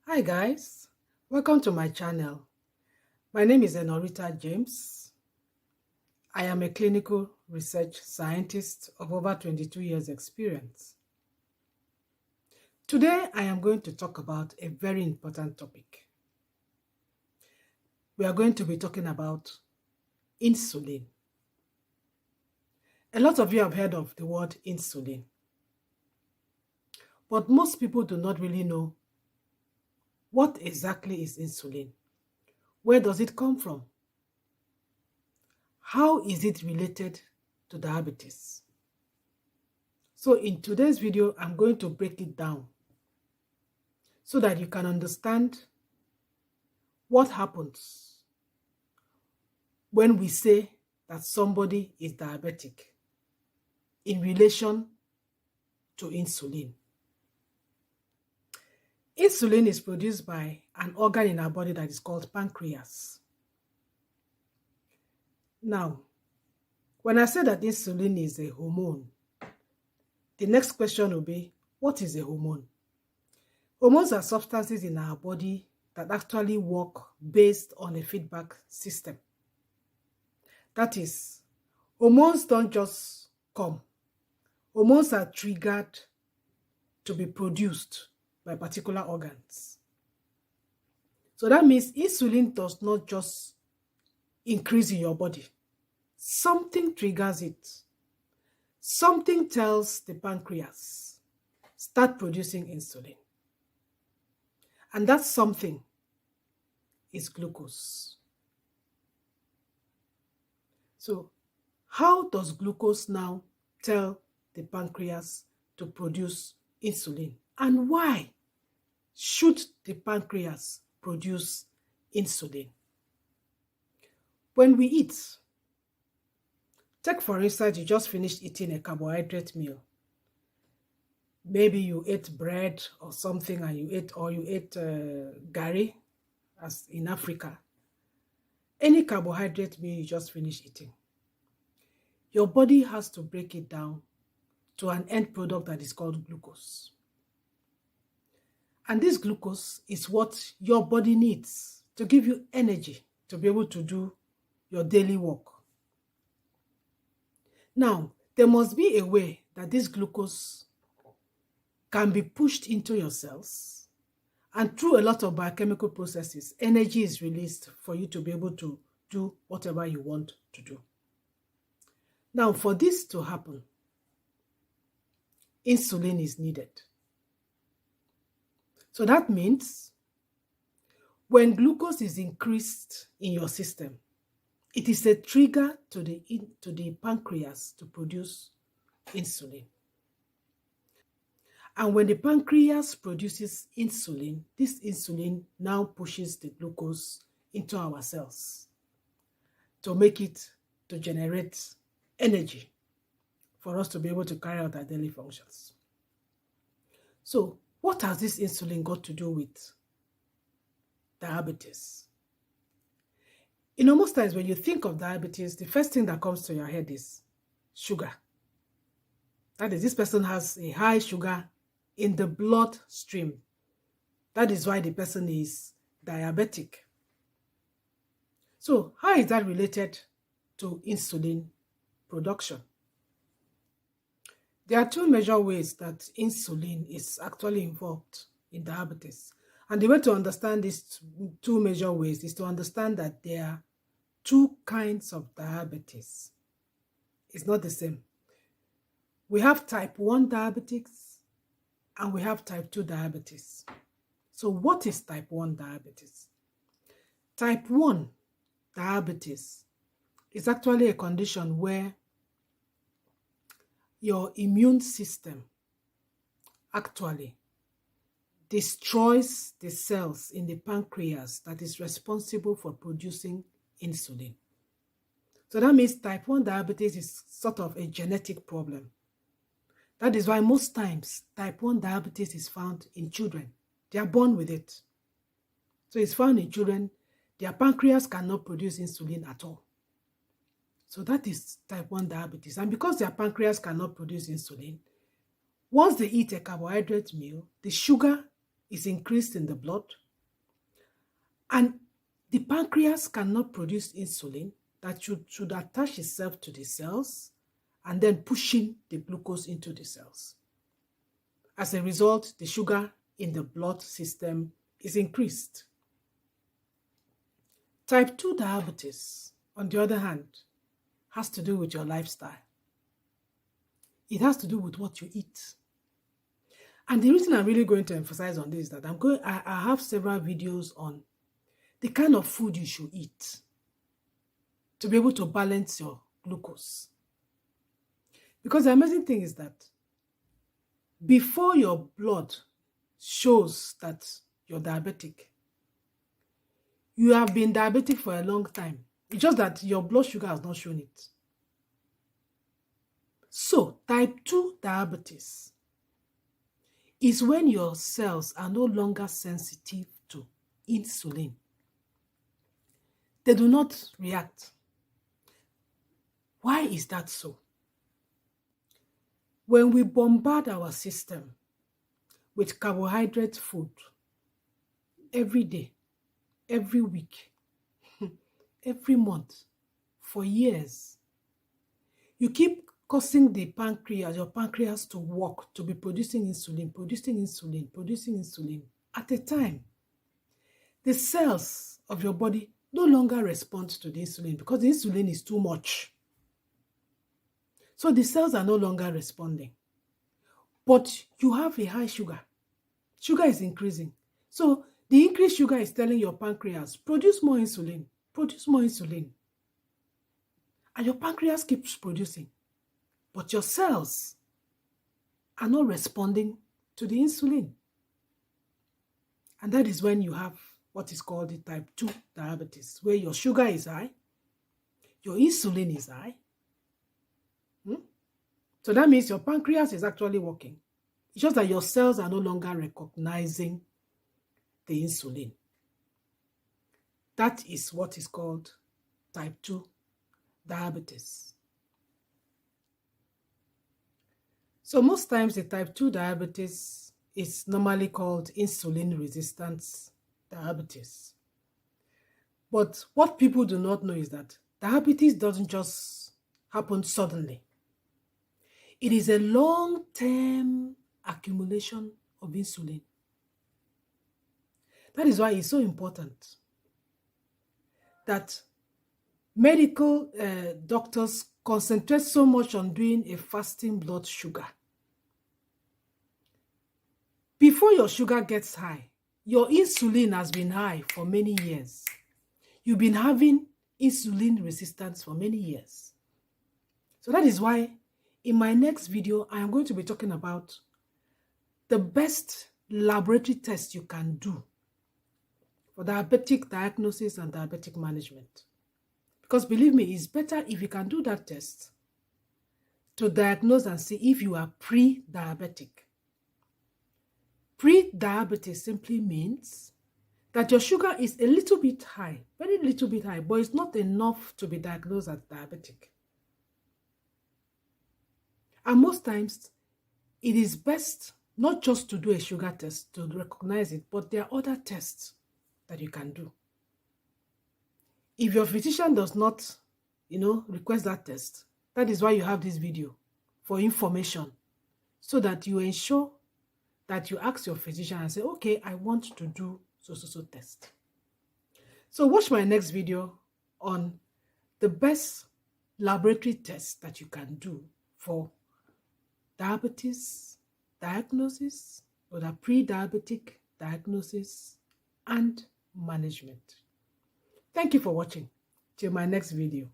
Hi guys, welcome to my channel. My name is Enorita James. I am a clinical research scientist of over 22 years experience. Today I am going to talk about a very important topic. We are going to be talking about insulin. A lot of you have heard of the word insulin, but most people do not really know what exactly is insulin. Where does it come from? How is it related to diabetes? So in today's video, I'm going to break it down so that you can understand what happens when we say that somebody is diabetic in relation to insulin. Insulin is produced by an organ in our body that is called pancreas. Now, when I say that insulin is a hormone, the next question will be, what is a hormone? Hormones are substances in our body that actually work based on a feedback system. That is, hormones don't just come. Hormones are triggered to be produced by particular organs. So that means insulin does not just increase in your body. Something triggers it. Something tells the pancreas, start producing insulin. And that something is glucose. So how does glucose now tell the pancreas to produce insulin? And why should the pancreas produce insulin? When we eat, take for instance, you just finished eating a carbohydrate meal. Maybe you ate bread or something and you ate gari, as in Africa. Any carbohydrate meal you just finished eating, your body has to break it down to an end product that is called glucose. And this glucose is what your body needs to give you energy to be able to do your daily work. Now, there must be a way that this glucose can be pushed into your cells, and through a lot of biochemical processes, energy is released for you to be able to do whatever you want to do. Now, for this to happen, insulin is needed. So that means when glucose is increased in your system, it is a trigger to the pancreas to produce insulin. And when the pancreas produces insulin, this insulin now pushes the glucose into our cells to make it to generate energy for us to be able to carry out our daily functions. So, what has this insulin got to do with diabetes? Most times when you think of diabetes, the first thing that comes to your head is sugar. That is, this person has a high sugar in the bloodstream. That is why the person is diabetic. So, how is that related to insulin production? There are two major ways that insulin is actually involved in diabetes. And the way to understand these two major ways is to understand that there are two kinds of diabetes. It's not the same. We have type 1 diabetes and we have type 2 diabetes. So what is type 1 diabetes? Type 1 diabetes is actually a condition where your immune system actually destroys the cells in the pancreas that is responsible for producing insulin. So that means type 1 diabetes is sort of a genetic problem. That is why most times type 1 diabetes is found in children. They are born with it. So it's found in children. Their pancreas cannot produce insulin at all. So that is type 1 diabetes. And because their pancreas cannot produce insulin, once they eat a carbohydrate meal, the sugar is increased in the blood, and the pancreas cannot produce insulin that should attach itself to the cells and then pushing the glucose into the cells. As a result, the sugar in the blood system is increased. Type 2 diabetes, on the other hand, has to do with your lifestyle. It has to do with what you eat. And the reason I'm really going to emphasize on this is that I have several videos on the kind of food you should eat to be able to balance your glucose. Because the amazing thing is that before your blood shows that you're diabetic, you have been diabetic for a long time. It's just that your blood sugar has not shown it. So, type 2 diabetes is when your cells are no longer sensitive to insulin. They do not react. Why is that so? When we bombard our system with carbohydrate food every day, every week, every month, for years, you keep causing the pancreas, your pancreas to work, to be producing insulin at a time. The cells of your body no longer respond to the insulin because the insulin is too much. So the cells are no longer responding. But you have a high sugar. Sugar is increasing. So the increased sugar is telling your pancreas, produce more insulin, produce more insulin. And your pancreas keeps producing. But your cells are not responding to the insulin. And that is when you have what is called the type 2 diabetes, where your sugar is high, your insulin is high. So that means your pancreas is actually working. It's just that your cells are no longer recognizing the insulin. That is what is called type 2 diabetes. So most times the type 2 diabetes is normally called insulin resistance diabetes. But what people do not know is that diabetes doesn't just happen suddenly. It is a long-term accumulation of insulin. That is why it's so important that medical doctors concentrate so much on doing a fasting blood sugar. Before your sugar gets high, your insulin has been high for many years. You've been having insulin resistance for many years. So that is why in my next video, I am going to be talking about the best laboratory test you can do for diabetic diagnosis and diabetic management. Because believe me, it's better if you can do that test to diagnose and see if you are pre-diabetic. Pre-diabetes simply means that your sugar is a little bit high, very little bit high, but it's not enough to be diagnosed as diabetic. And most times, it is best not just to do a sugar test to recognize it, but there are other tests that you can do. If your physician does not, request that test, that is why you have this video, for information, so that you ensure that you ask your physician and say, okay, I want to do so test. So watch my next video on the best laboratory test that you can do for diabetes diagnosis, or the pre-diabetic diagnosis and management. Thank you for watching. Till my next video.